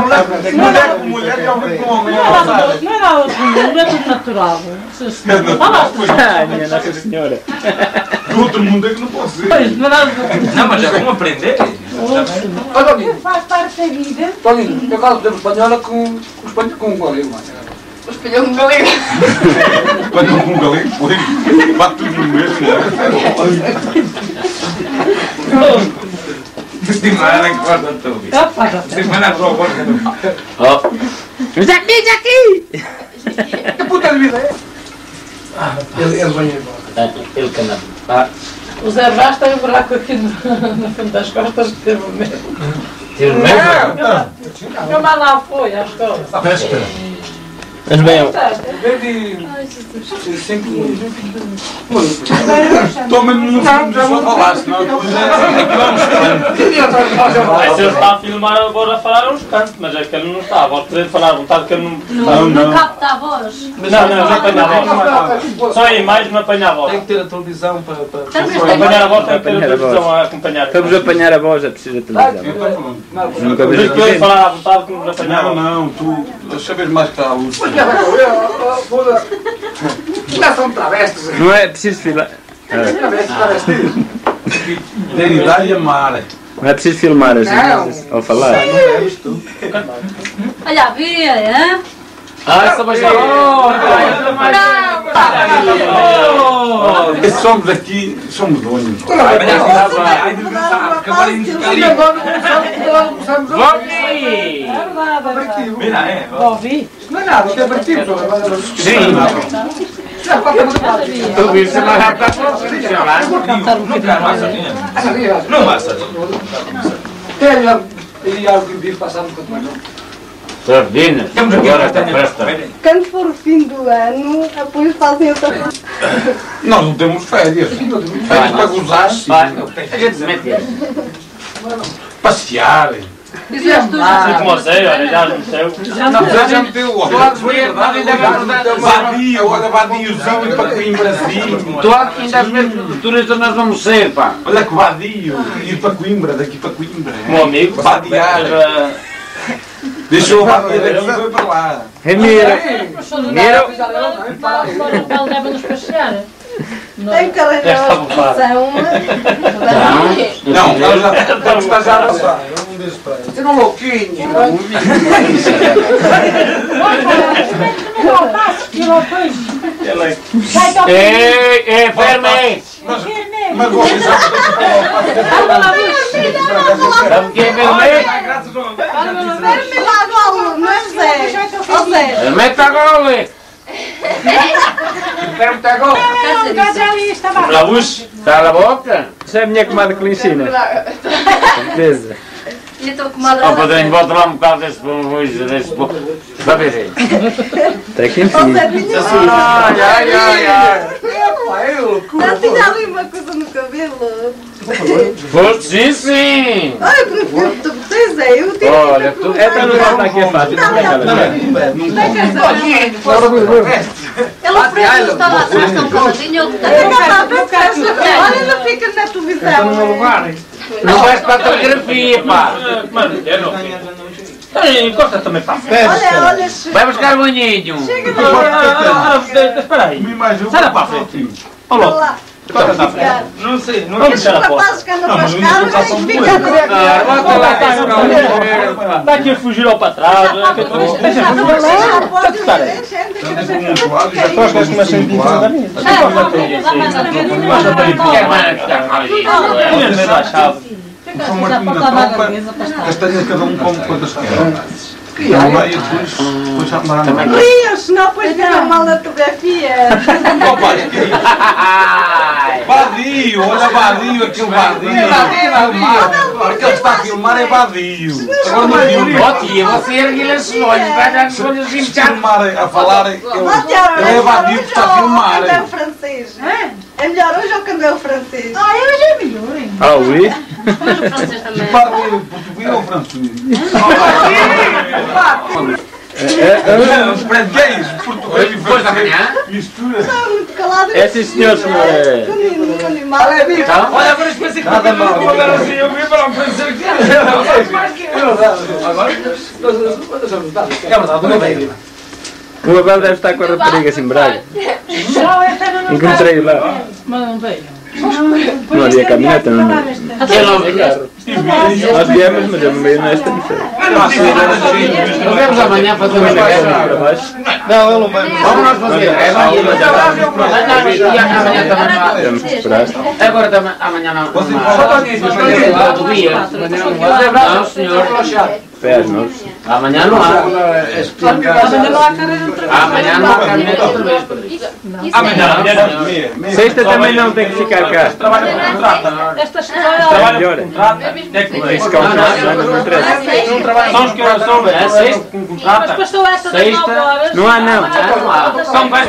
Mulher com mulher que homem com homem. Não era outro mundo, é tudo natural. Minha Nossa Senhora. Do outro mundo é que não pode ser. Pois, não era Não, mas já vão aprender. Olha, Toninho, Faz parte da vida. Toninho, eu falo, por exemplo, espanhola com espanhol com galego. O espanhol com galego. Espanhol com galego, foi. Bate tudo no mesmo. Semana que corta tudo. Semana para o corta. Aqui! Que puta de vida é? Ele vem embora. Ele canal. O Zé Vaz tem um buraco aqui na frente das costas que teve medo. Tiro mesmo? Meu mal lá foi à escola. Mas bem, Desde 5 minutos. Toma-me no fundo, já vou falar, senão Mas ele está a filmar agora a falar aos cantos, mas é que ele não está. Vou poder falar à vontade que ele não... Não capta a voz. Não apanha a voz. Só a imagem não apanha a voz. Tem que ter a televisão para... Para apanhar a voz tem que ter a televisão a acompanhar. Vamos apanhar a voz, é preciso a televisão. Nunca Mas vi estou a falar à vontade que nos apanhava. Não, tu sabes mais que há luz. Foda-se. Já são travestis. Não é preciso filar. Travestis. Tem idade e amar. Não é preciso filmar as vezes ao falar. Olha a Bia, hein? Só vais lá. Esses somos aqui, somos donos. Mira, Ouvi? Não é nada, é apertivo. Sim. Tu viste mais rápido a Nunca massa minha. Não massa. Tem algo que vir passar no canto. Sardinas. Agora está festa. Quando for o fim do ano, depois fazem outra coisa. Nós não temos férias. Férias para gozar, sim. A gente se mete. Passear. Dizeste tu já. Assim como você, olha, já no céu. Já meteu o vadio, olha vadiozinho para Coimbrazinho. Tu ainda mesmo turista nós vamos ser, pá. Olha que vadio, ir para Coimbra, daqui para Coimbra. Meu amigo. Vadiar. Deixou o vadio daqui e foi para lá. Remira. Ele leva-nos passear. Tem que arranjar uma expressão. Não, nós já estamos a avançar. Você não louquinho. Ei, ferme! Mas vocês Sabe o que é ferme? Verme lá agora, não é Zé? Ó Zé. Mete a gole! Pergunta agora. La luz. Está na boca? Isso é a minha comadre que lhe ensina. Certeza. E estou com uma Ó padrinho, bota lá um bocado desse pão. Para ver aí. Está aqui em Ó cima. Zé, vinha Ai. já tinha ali uma coisa no cabelo. Foste sim! Ai, prefiro que tu botes, Zé. Eu tive Olha, tu... Esta não está aqui a fácil. Ele oferece estava atrás tão caladinho. Olha, não fica na televisão. Não vais para a telegrafia, pá! Mano, eu não. Encosta também para a frente. Olha, Vai buscar o banhinho! Espera aí. Sai para a frente. Olha lá. Encosta à frente. Não sei, não esses rapazes que andam para as casas, ficam Bota lá, está aqui a fugir ao para trás. Castanha cada um come quantas quer. Não vai e depois já andaram. riam, senão depois viram mal na fotografia. Vadio, olha vadio, aquele vadio. Aquele que está a filmar é vadio. Agora não viu. Ó tia, você ergue as olhos, vai dar as olhos e Se filmar a falar, ele é vadio que está a filmar. É o francês. É melhor hoje ou quando é o francês? hoje é melhor, hein? Ah, oui? Mas o francês também. Para o português ou francês? Português, português e Depois da manhã? mistura. Está muito calado. É sim, senhor, senhora. Um animal. Então? Olha, agora espécie que nada mal. Eu vi para o francês. Agora, é verdade, não veio. O Abel deve estar com a rapariga assim, Braga. Encontrei-o lá. Mas não veio. Não havia caminhoneta, não. Nós viemos, mas eu não veio nesta diferença. Não vemos amanhã fazer uma guerra para baixo? Não, ele não vai. Vamos nós fazer. Amanhã também. Temos que esperar. Agora também. Amanhã não. Outro dia. Não, senhor. Pés novos. Amanhã não há. Amanhã não há carreira outra vez. Amanhã não há caminhonete outra vez, Pedro. Amanhã. Sexta também não tem que ficar cá. Trabalha com contrato. Esta história... Trabalha melhor. com contrato. É que Tem que ficar um fim de semana, não interessa. são os que eu sou. É sexta com Mas contrato. passou essa das 9 horas. Não há, não. Não há. São 10.